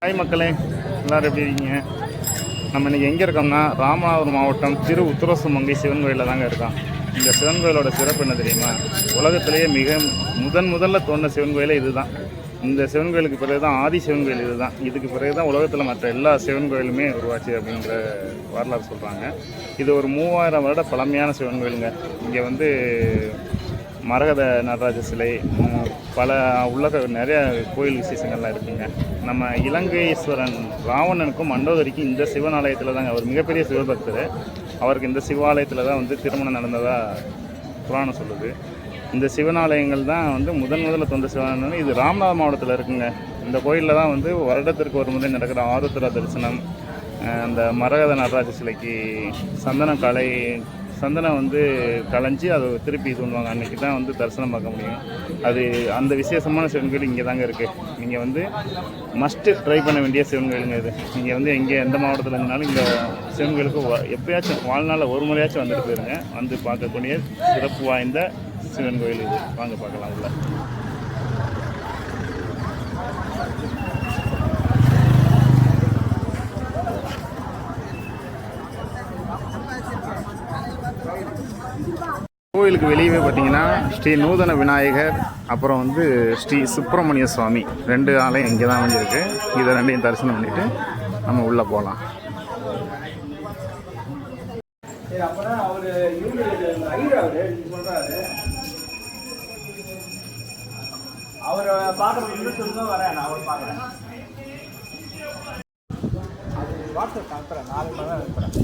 Hi மக்களே, எல்லோரும் எப்படி இருக்கீங்க? நம்ம இன்றைக்கி எங்கே இருக்கோம்னா ராமநாதபுரம் மாவட்டம் திரு உத்தரசுமங்கை சிவன் கோயிலில் தாங்க இருக்கோம். இந்த சிவன் கோயிலோட சிறப்பு என்ன தெரியுமா? உலகத்திலேயே முதல்ல தோன்ற சிவன் கோயிலே இது தான். இந்த சிவன் கோயிலுக்கு பிறகு தான் ஆதி சிவன் கோயில் இது தான். இதுக்கு பிறகு தான் உலகத்தில் மற்ற எல்லா சிவன் கோயிலுமே உருவாச்சு அப்படின்ற வரலாறு சொல்கிறாங்க. இது ஒரு 3000 வருட பழமையான சிவன் கோயிலுங்க. இங்கே மரகத நடராஜ சிலை, பல நிறைய கோயில் விசேஷங்கள்லாம் இருக்குங்க. நம்ம இலங்கையீஸ்வரன் ராவணனுக்கும் மண்டோதரிக்கும் இந்த சிவனாலயத்தில் தாங்க, அவர் மிகப்பெரிய சிவபக்தர். அவருக்கு இந்த சிவாலயத்தில் தான் திருமணம் நடந்ததாக புராணம் சொல்லுது. இந்த சிவனாலயங்கள் தான் முதல்ல தோன்ற சிவனாலயம். இது ராமநாதபுரம் மாவட்டத்தில் இருக்குங்க. இந்த கோயிலில் தான் வருடத்திற்கு ஒரு முறை நடக்கிற ஆருத்ரா தரிசனம், அந்த மரகத நடராஜ சிலைக்கு சந்தனம் களைஞ்சி அதை திருப்பி சொல்லுவாங்க. அன்றைக்கி தான் தரிசனம் பார்க்க முடியும். அது அந்த விசேஷமான சிவன் கோயில் இங்கே தாங்க இருக்குது. நீங்கள் மஸ்ட்டு ட்ரை பண்ண வேண்டிய சிவன் கோயிலுங்க இது. நீங்கள் எங்கே எந்த மாவட்டத்தில் இருந்தாலும் இந்த சிவன் கோயிலுக்கு எப்பயாச்சும் வாழ்நாளில் ஒரு முறையாச்சும் வந்துட்டு போயிருங்க. பார்க்கக்கூடிய சிறப்பு வாய்ந்த சிவன் கோயில் இது. வாங்க பார்க்கலாம் உள்ள. கோயிலுக்கு வெளியே பார்த்தீங்கன்னா ஸ்ரீ நூதன விநாயகர், அப்புறம் ஸ்ரீ சுப்பிரமணிய சுவாமி 2 ஆலயம் இங்கே தான் இருக்குது. இதை 2ஐயும் தரிசனம் பண்ணிவிட்டு நம்ம உள்ளே போகலாம். அவரை பார்க்குறேன் வரேன். அவர் பார்க்குறேன். வாட்ஸ்அப் அனுப்புகிறேன். 4 மணி நேரம் அனுப்புகிறேன்.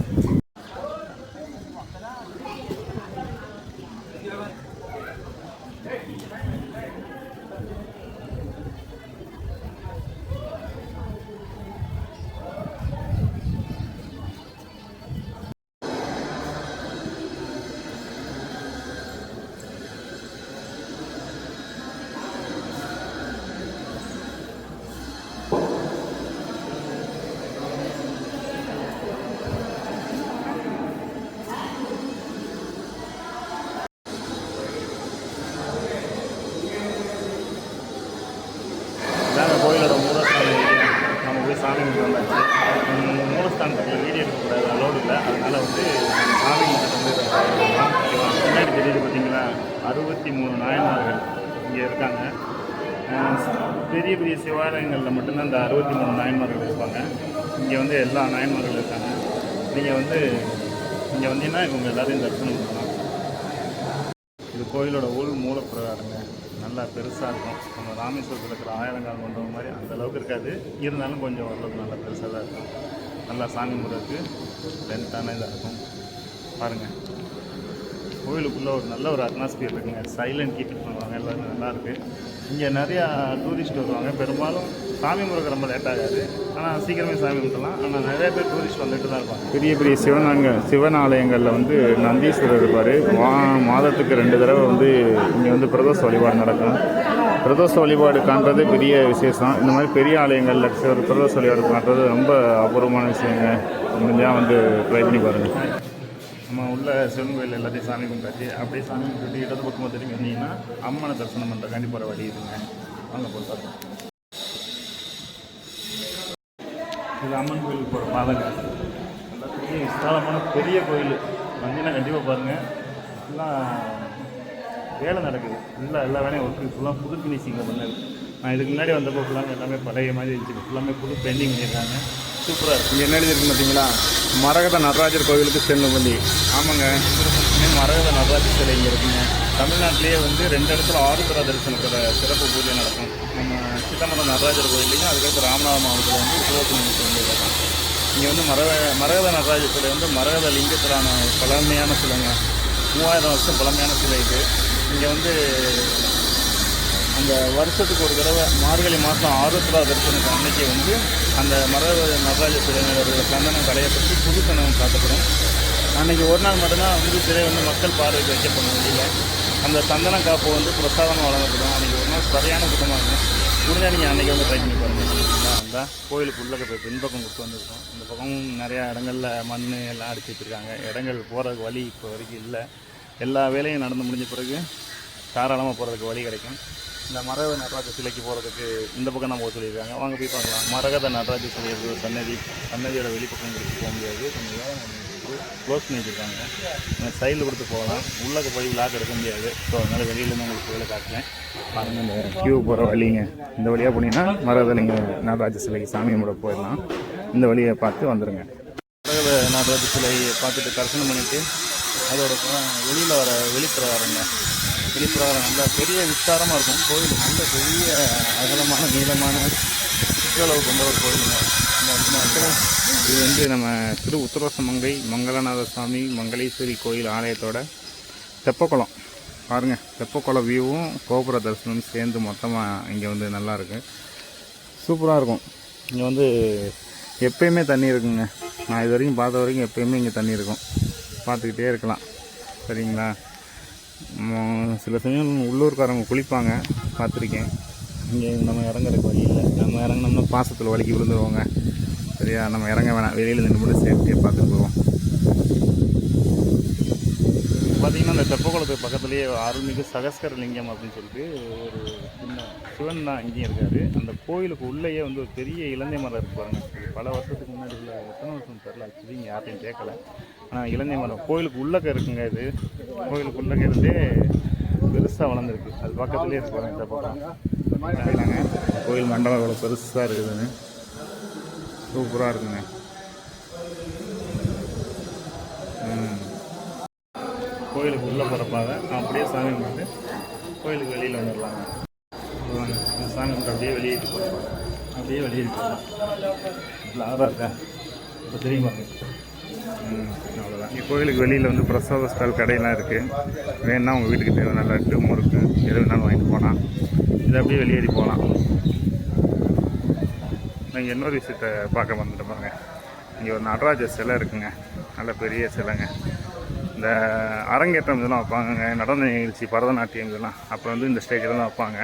கோயிலோட மூலஸ்தானம் நம்ம போய் சாமி கும்பிட்டு வந்தாச்சு. மூலஸ்தானத்துக்கு வீடியோ எடுக்கக்கூடாது, அலோடு இல்லை. அதனால் சாமி கும்பிட்டு பின்னாடி தெரியுது பார்த்தீங்களா, 63 நாயன்மார்கள் இங்கே இருக்காங்க. பெரிய பெரிய சிவாலயங்களில் மட்டும்தான் இந்த 63 நாயன்மார்கள் இருப்பாங்க. இங்கே எல்லா நாயன்மார்களும் இருக்காங்க. நீங்கள் இங்கே வந்தீங்கன்னா இவங்க எல்லாரையும் தரிசனம் பண்ணலாம். இது கோயிலோட மூலப்பிரகாரங்க. நல்லா பெருசாக இருக்கும். நம்ம ராமேஸ்வரத்தில் இருக்கிற ஆயிரங்கால் மண்டபம் மாதிரி அந்தளவுக்கு இருக்காது. இருந்தாலும் கொஞ்சம் ஓரளவுக்கு நல்லா பெருசாக தான் இருக்கும். நல்லா சாமி முறைக்கு லென்த்தான இதாக இருக்கும். பாருங்கள், கோயிலுக்குள்ளே நல்ல ஒரு அட்மாஸ்பியர் இருக்குங்க. சைலண்ட் கீப்பிங் பண்ணுவாங்க. எல்லோரும் நல்லாயிருக்கு. இங்கே நிறையா டூரிஸ்ட் வருவாங்க. பெரும்பாலும் சாமி முறைக்கு ரொம்ப லேட் ஆகாது. ஆனால் சீக்கிரமே சாமி கும்பிடலாம். ஆனால் நிறைய பேர் டூரிஸ்ட் வந்துட்டு தான் இருப்பாங்க. பெரிய பெரிய சிவனாலயங்களில் நந்தீஸ்வரர் இருப்பார். மாதத்துக்கு 2 தடவை இங்கே பிரதோஷ வழிபாடு நடக்கும். பிரதோஷ வழிபாடு காண்றது பெரிய விசேஷம். இந்த மாதிரி பெரிய ஆலயங்களில் பிரதோஷ வழிபாடு காண்றது ரொம்ப அபூர்வமான விஷயங்க. முடிஞ்சால் ட்ரை பண்ணி பாருங்கள். நம்ம உள்ள சிவன் கோயில் எல்லாத்தையும் சாமி கும்பிட்டாச்சு. அப்படியே சாமி கும்பிட்டு இடது பக்கமாக திரும்பி வந்தீங்கன்னா அம்மனை தரிசனம் பண்ணுறக்காண்டி போகிற வழி இருக்குங்க. வாங்க போய் பார்க்கலாம். இது அம்மன் கோயிலுக்கு போகிற பாதைங்க. நல்லா பெரிய விசாலமான பெரிய கோயில். வந்தீங்கன்னா கண்டிப்பாக பாருங்கள். எல்லாம் வேலை நடக்குது. எல்லா வேலையும் ஒர்க்கு ஃபுல்லாக புது ஃபினிஷிங்கில் பண்ணது. நான் இதுக்கு முன்னாடி வந்தப்போ ஃபுல்லாக எல்லாமே பழைய மாதிரி இருந்துச்சு. ஃபுல்லாமே புது பெயிண்டிங் பண்ணியிருக்காங்க. சூப்பராக இருக்குது. இங்கே என்ன எழுதிருக்கு பார்த்தீங்களா, மரகத நடராஜர் கோவிலுக்கு செல்லும் வழி. ஆமாங்க, மரகத நடராஜர் சிலை இங்கே இருக்குங்க. தமிழ்நாட்டிலேயே 2 இடத்துல ஆருத்ரா தரிசனத்தோட சிறப்பு பூஜை நடக்கும். நம்ம சிதம்பரம் நடராஜர் கோயிலையும், அதுக்கடுத்து ராமநாதபுரம் மாவட்டத்தில் சிவகுமார் கோயில் இருக்கும். இங்கே மரகத நடராஜர் சிலை மரகத லிங்கத்திலான பழமையான சிலைங்க. 3000 வருஷம் பழமையான சிலை இது. இங்கே அந்த வருஷத்துக்கு ஒரு தடவை மார்கழி மாதம் ஆருத்ரா தரிசனத்துக்கு அன்னைக்கு அந்த மரகத நடராஜ சிலையினோட சந்தனம் களையப்பட்டு புது சந்தனம் காட்டப்படும். அன்றைக்கி ஒரு நாள் மட்டும்தான் சிலை மக்கள் பார்வைக்கு வைக்கப்படும். வெளியில் அந்த சந்தன காப்பு பிரசாதமாக வழங்கப்படும். அன்றைக்கி ஒரு நாள் சரியான கூட்டமாக இருக்கும். முடிஞ்சால் நீங்கள் அன்றைக்கி ட்ரை பண்ணி பாருங்கள். அந்த கோயிலுக்கு உள்ளே போய் பின்பக்கம் கொடுத்து வந்துருக்கோம். இந்த பக்கமும் நிறையா இடங்களில் மண் எல்லாம் அடிச்சு வச்சுருக்காங்க. இடங்கள் போகிறதுக்கு வழி இப்போ வரைக்கும் இல்லை. எல்லா வேலையும் நடந்து முடிஞ்ச பிறகு தாராளமாக போகிறதுக்கு வழி கிடைக்கும். இந்த மரகத நடராஜ சிலைக்கு போகிறதுக்கு இந்த பக்கம் தான் போக சொல்லியிருக்காங்க. வாங்க போய் பார்க்கலாம். மரகத நடராஜ சிலை இருக்குது சன்னதியோட வெளிப்பக்கம் கொடுத்து போக முடியாது, கொஞ்சம் வேலை க்ளோஸ் பண்ணி வச்சுருக்காங்க. சைடில் கொடுத்து போகலாம், உள்ளே போய் விளாக் எடுக்க முடியாது. ஸோ அதனால் வெளியிலேருந்து உங்களுக்கு கோயிலை காட்டுறேன் பாருங்கள். இந்த கியூ போகிற வழிங்க, இந்த வழியாக போனீங்கன்னா மரகதலிங்க நடராஜ சிலைக்கு சாமி கும்பிட போயிடலாம். இந்த வழியை பார்த்து வந்துடுங்க. மரகத நடராஜ சிலையை பார்த்துட்டு தரிசனம் பண்ணிவிட்டு அதோட வெளியில் வர வெளிப்பிரகாரங்க, வெளிப்பிரகாரம் நல்லா பெரிய விஸ்தாரமாக இருக்கும். கோயில் நல்ல பெரிய அகலமான நீளமான சுற்றளவு கொண்ட ஒரு கோயிலுங்க. இது வந்து நம்ம திரு உத்தரவாசமங்கை மங்களநாத சுவாமி மங்களேஸ்வரி கோயில் ஆலயத்தோட தெப்பக்குளம் பாருங்கள். தெப்பக்குளம் வியூவும் கோபுர தரிசனமும் சேர்ந்து மொத்தமாக இங்கே வந்து நல்லாயிருக்கு, சூப்பராக இருக்கும். இங்கே வந்து எப்பயுமே தண்ணி இருக்குங்க. நான் இது வரைக்கும் பார்த்த வரைக்கும் எப்பயுமே இங்கே தண்ணி இருக்கும், பார்த்துக்கிட்டே இருக்கலாம். சரிங்களா? சில சமயம் உள்ளூர்காரங்க குளிப்பாங்க, பார்த்துருக்கேன். இங்கே நம்ம இறங்குறதுக்கு வழி இல்லை. நம்ம இறங்கினோம்னா பாசத்தில் வலிக்கி விழுந்துருவோங்க. சரியா? நம்ம இறங்க வேணாம், வெளியில் நின்று மட்டும் சேஃப்டியாக பார்த்துட்டு போவோம். பார்த்திங்கன்னா இந்த தெப்பக்குளத்துக்கு பக்கத்துலேயே அருள்மிகு சகஸ்கர லிங்கம் அப்படின்னு சொல்லிட்டு ஒரு சின்ன சிவன் தான் இங்கேயும் இருக்கார். அந்த கோயிலுக்கு உள்ளேயே வந்து ஒரு பெரிய இலந்தை மரம் இருக்குது பாருங்கள். பல வருஷத்துக்கு முன்னாடி இல்லை, எத்தனை வருஷம் தெரில, ஆக்சுவலி இங்கே யார்ட்டையும் கேட்கல. ஆனால் இலந்தை மரம் கோயிலுக்கு உள்ளக்க இருக்குங்க. இது கோயிலுக்கு உள்ளக்க இருந்தே பெருசாக வளர்ந்துருக்கு. அது பக்கத்துலேயே இருக்கு பாருங்கள். தெப்பக்குளம் கோயில் மண்டபம் எவ்வளோ பெருசாக இருக்குதுன்னு, சூப்பராக இருக்குங்க. கோயிலுக்கு உள்ளே போகிறப்பாக அப்படியே சாமி கும்பிட்டு கோயிலுக்கு வெளியில் வந்துடலாங்க. சாமி கும்பிட்டு அப்படியே வெளியேட்டு போகலாம், அப்படியே வெளியேட்டு போகலாம். அழகாக இருக்கா இப்போ தெரியுமா? அவ்வளோதான். இங்கே கோயிலுக்கு வெளியில் வந்து பிரசாத ஸ்டால் கடையெல்லாம் இருக்குது. வேணுன்னா உங்கள் வீட்டுக்கு தேவையான லட்டு முறுக்கு எது வேணாலும் வாங்கிட்டு போகலாம். இதை அப்படியே வெளியேறி போகலாம். நீங்கள் இன்னொரு விஷயத்தை பார்க்க வந்துட்டு பாருங்க. இங்கே ஒரு நடராஜர் சிலை இருக்குங்க, நல்ல பெரிய சிலைங்க. இந்த அரங்கேற்றம் இதெல்லாம் வைப்பாங்க, நடன நிகழ்ச்சி பரதநாட்டியம் இதெல்லாம் அப்புறம் வந்து இந்த ஸ்டேஜில் தான் வைப்பாங்க,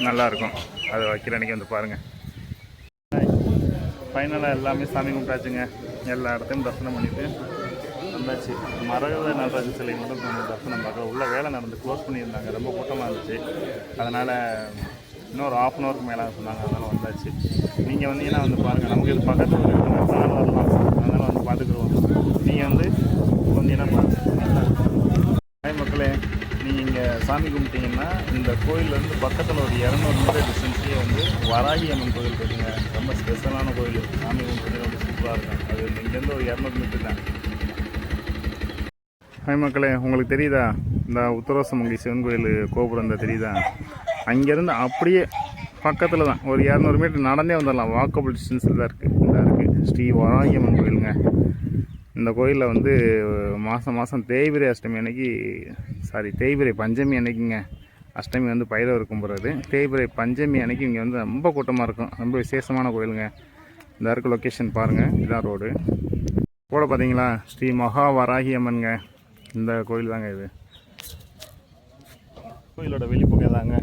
நல்லாயிருக்கும். அதை வைக்கிற அன்றைக்கி வந்து பாருங்கள். ஃபைனலாக எல்லாமே சாமி கும்பிட்டாச்சுங்க. எல்லா இடத்தையும் தரிசனம் பண்ணிவிட்டு வந்தாச்சு. மரகத நடராஜ சிலை மட்டும் கொஞ்சம் தரிசனம் பார்க்க உள்ள வேலை நடந்து க்ளோஸ் பண்ணியிருந்தாங்க, ரொம்ப கூட்டமாக இருந்துச்சு. அதனால் இன்னொரு ½ அன் ஹவருக்கு மேலே சொன்னாங்க, அதனால் வந்தாச்சு. நீங்கள் வந்தீங்கன்னா வந்து பாருங்கள், நமக்கு இது பக்கத்தில் வரலாம், அதனால் வந்து பார்த்துக்குருவோம். நீங்கள் வந்து வந்தீங்கன்னா பாருங்கள். ஹாய் மக்களே, நீங்கள் இங்கே சாமி கும்பிட்டீங்கன்னா இந்த கோயிலேருந்து பக்கத்தில் ஒரு 200 மீட்டர் டிஸ்டன்ஸ்லேயே வந்து வராகி அம்மன் கோயில் இருக்குங்க. ரொம்ப ஸ்பெஷலான கோயில், சாமி கும்பிட்டு ரொம்ப சூப்பராக இருக்கும். அது இங்கேருந்து ஒரு 200 மீட்டர் தான். ஹாய் மக்களே, உங்களுக்கு தெரியுதா இந்த உத்தரவாசமங்கை சிவன் கோயில் கோபுரம் இந்த தெரியுதா? அங்கேருந்து அப்படியே பக்கத்தில் தான் ஒரு 200 மீட்டர் நடந்தே வந்துடலாம், வாக்கபிள் டிஸ்டன்ஸில் தான் இருக்குது. இதாக இருக்குது ஸ்ரீ வராகி அம்மன் கோயிலுங்க. இந்த கோயிலில் வந்து மாதம் தேய்பிரை அஷ்டமி அன்னைக்கு தேய்பிரை பஞ்சமி அன்னைக்குங்க. அஷ்டமி வந்து பைரவர் கும்பிட்றது, தேய்பிரை பஞ்சமி அன்னைக்கு இங்கே வந்து ரொம்ப கூட்டமாக இருக்கும். ரொம்ப விசேஷமான கோயிலுங்க. இந்த இருக்க லொக்கேஷன் பாருங்கள், இதான் ரோடு கூட பார்த்தீங்களா, ஸ்ரீ மகா வராகி அம்மனுங்க. இந்த கோயில் தாங்க இது. கோயிலோட வெளிப்பக்கம் தாங்க.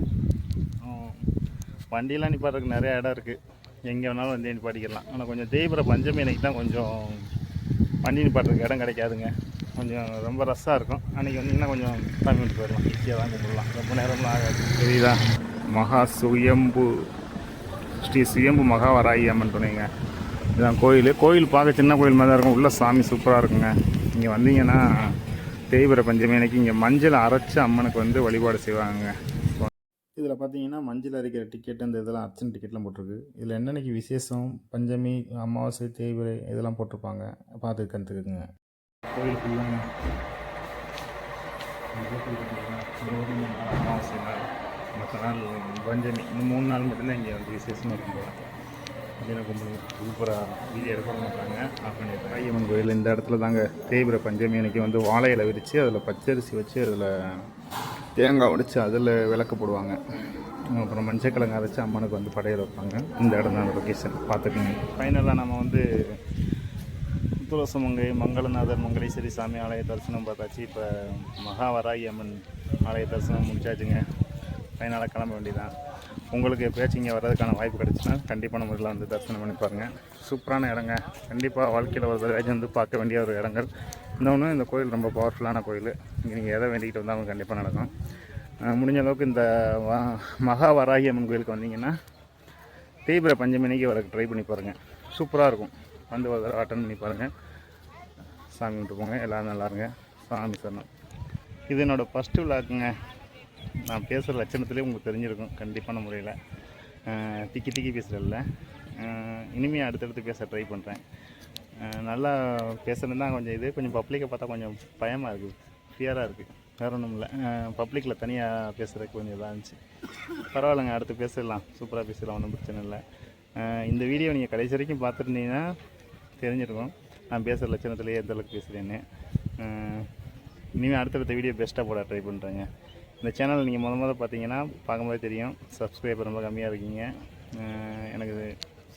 வண்டியெல்லாம் நிப்பாட்டுறதுக்கு நிறையா இடம் இருக்குது, எங்கே வேணாலும் வந்து நிப்பாட்டிக்கலாம். ஆனால் கொஞ்சம் தேய்பிரை பஞ்சமி அன்னைக்கு தான் கொஞ்சம் வண்டி நிப்பாட்டுறதுக்கு இடம் கிடைக்காதுங்க, கொஞ்சம் ரொம்ப ரஷ்ஷாக இருக்கும். அன்றைக்கி வந்தீங்கன்னா கொஞ்சம் சாமி கும்பிட்டு போயிடலாம், ஈஸியாக தான் கும்பிடலாம், ரொம்ப நேரம்லாம் ஆகாது. தெரியுதா? மகா சுயம்பு ஸ்ரீ சுயம்பு மகா வராகி அம்மன் துணைங்க. இதுதான் கோயில். கோயில் பார்க்க சின்ன கோயில் மாதிரி தான் இருக்கும், உள்ள சாமி சூப்பராக இருக்குங்க. இங்கே வந்தீங்கன்னா தேய்பிரை பஞ்சமி அன்னைக்கு இங்கே மஞ்சள் அரைச்சி அம்மனுக்கு வந்து வழிபாடு செய்வாங்க. இதில் பார்த்தீங்கன்னா மஞ்சள் அரைக்கிற டிக்கெட் இந்த இதெல்லாம் அர்ச்சனை டிக்கெட்லாம் போட்டிருக்கு. இதில் என்னென்னைக்கு விசேஷம், பஞ்சமி, அமாவாசை, தேய்பிரை இதெல்லாம் போட்டிருப்பாங்க, பார்த்து கற்றுக்குங்க. கோயில் ஃபுல்லாங்க அமாவாசை நாள், மற்ற நாள் பஞ்சமி, இந்த 3 நாள் மட்டும்தான் இங்கே வந்து விசேஷமாக இருக்கும் போல. அப்படின்னா கும்பிடுங்க, சூப்பராக வீடியோ எடுக்க மாட்டாங்க, ஆஃப் பண்ணிடுறாங்க. ஐயம்மன் கோயில் இந்த இடத்துல தாங்க தேய்பிரை பஞ்சமி அன்றைக்கி வந்து வாழை இலை விரித்து அதில் பச்சரிசி வச்சு அதில் தேங்காய் உடைச்சி அதில் விளக்கு போடுவாங்க. அப்புறம் மஞ்சக்கிழங்கு அரைச்சி அம்மனுக்கு வந்து படையல் வைப்பாங்க. இந்த இடம் தான் லொக்கேஷன், பார்த்துக்குங்க. ஃபைனலாக நம்ம வந்து உத்தரவாசமங்கை மங்களநாதர் மங்களேஸ்வரி சாமி ஆலய தரிசனம் பார்த்தாச்சு. இப்போ மகாவராகி அம்மன் ஆலய தரிசனம் முடிச்சாச்சுங்க. ஃபைனலாக கிளம்ப வேண்டியதான். உங்களுக்கு எப்போயாச்சும் இங்கே வர்றதுக்கான வாய்ப்பு கிடச்சுன்னா கண்டிப்பான முறையில் வந்து தரிசனம் பண்ணி பாருங்கள். சூப்பரான இடங்க, கண்டிப்பாக வாழ்க்கையில் ஒரு தடவை வந்து பார்க்க வேண்டிய ஒரு இடங்கள். இன்னொன்று, இந்த கோயில் ரொம்ப பவர்ஃபுல்லான கோயில். இங்கே நீங்கள் எதை வேண்டிக்கிட்டு வந்தாலும் கண்டிப்பாக நடக்கும். முடிஞ்ச அளவுக்கு இந்த மகா வராகி அம்மன் கோயிலுக்கு வந்தீங்கன்னா தேய்பிரை பஞ்சமணிக்கு வரக்கு ட்ரை பண்ணி பாருங்கள். சூப்பராக இருக்கும். வந்து ஒரு தடவை அட்டன் பண்ணி பாருங்கள். சாமி கும்பிட்டு போங்க. எல்லோரும் நல்லாருங்க. சாமி சரணம். இது என்னோடய ஃபஸ்ட்டு விளாக்குங்க. நான் பேசுகிற லட்சணத்துலேயே உங்களுக்கு தெரிஞ்சிருக்கும் கண்டிப்பான முறையில். திக்கி திக்கி பேசுகிறதில்ல. இனிமேல் அடுத்தடுத்து பேச ட்ரை பண்ணுறேன். நல்லா பேசுகிறது தான் கொஞ்சம் பப்ளிக்கை பார்த்தா கொஞ்சம் பயமாக இருக்குது, ஃபியராக இருக்குது. வேறு ஒன்றும் இல்லை. பப்ளிக்கில் தனியாக பேசுகிறதுக்கு கொஞ்சம் இதாக இருந்துச்சு. பரவாயில்லைங்க, அடுத்து பேசிடலாம். சூப்பராக பேசிடலாம், ஒன்றும் பிரச்சனை இல்லை. இந்த வீடியோ நீங்கள் கடைசி வரைக்கும் பார்த்துருந்தீங்கன்னா தெரிஞ்சிருக்கும் நான் பேசுகிற லட்சணத்துலேயே எந்தளவுக்கு பேசுகிறேன்னு. இனிமேல் அடுத்தடுத்த வீடியோ பெஸ்ட்டாக போட ட்ரை பண்ணுறேங்க. இந்த சேனல் நீங்கள் முதல் பார்த்தீங்கன்னா பார்க்கும்போது தெரியும் சப்ஸ்கிரைபர் ரொம்ப கம்மியாக இருக்கீங்க. எனக்கு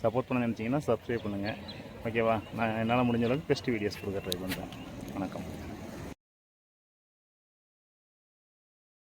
சப்போர்ட் பண்ண நினச்சிங்கன்னா சப்ஸ்கிரைப் பண்ணுங்கள். ஓகேவா? நான் என்னால் முடிஞ்ச அளவுக்கு பெஸ்ட் வீடியோஸ் கொடுக்க ட்ரை பண்ணுறேன். வணக்கம்.